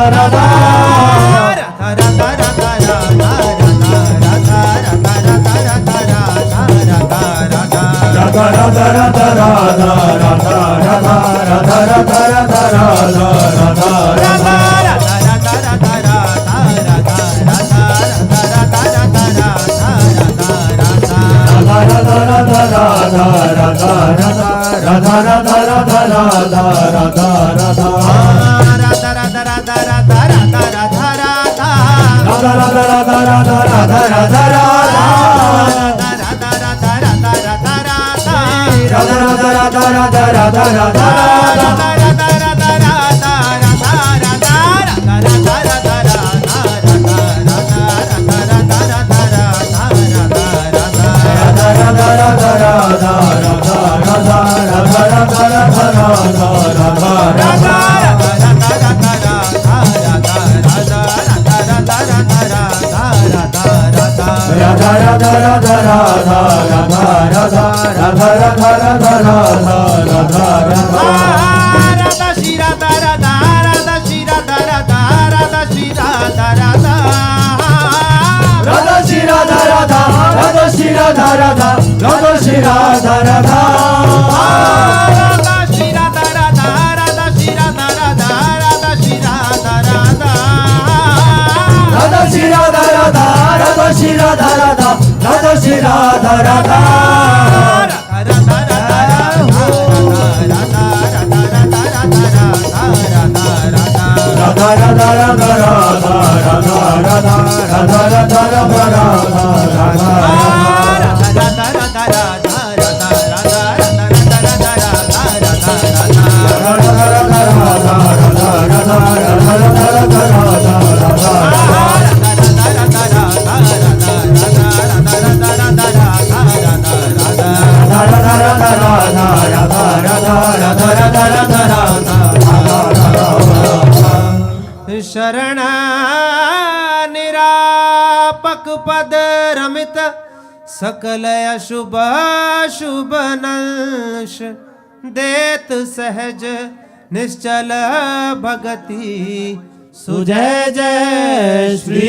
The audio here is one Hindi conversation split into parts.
राधा शरण निरापक पद रमित सकल अशुभ शुभ नंश देत सहज निश्चल भगति सुजय जय श्री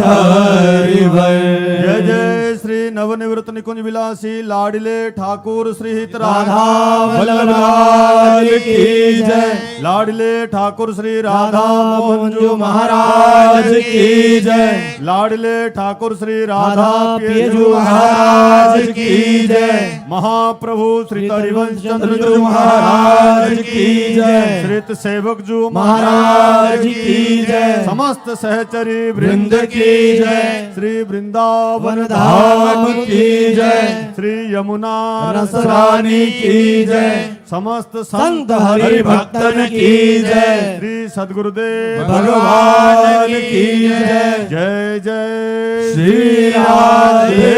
हरिवर। जय जय श्री नवनिवृत्त निकुंज विलासी लाडिले ठाकुर श्री हित राधा वल्लभ लाल की जय। लाडिले ठाकुर श्री राधा मोहन जो महाराज की जय। लाडिले ठाकुर श्री राधा पेजू महाराज की जय। महाप्रभु श्री हरिवंश चंद्र जो महाराज की जय। श्रीत सेवक जो महाराज की जय। समस्त सहचरी वृंद की जय। श्री वृंदावन धाम की जय। श्री यमुना रसरानी की जय। समस्त संत हरि भक्तन की जय। श्री सद्गुरुदेव भगवान की जय। जय जय श्री राधे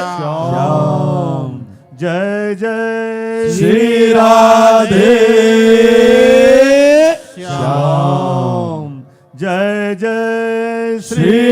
श्याम। जय जय श्री राधे श्याम। जय जय श्री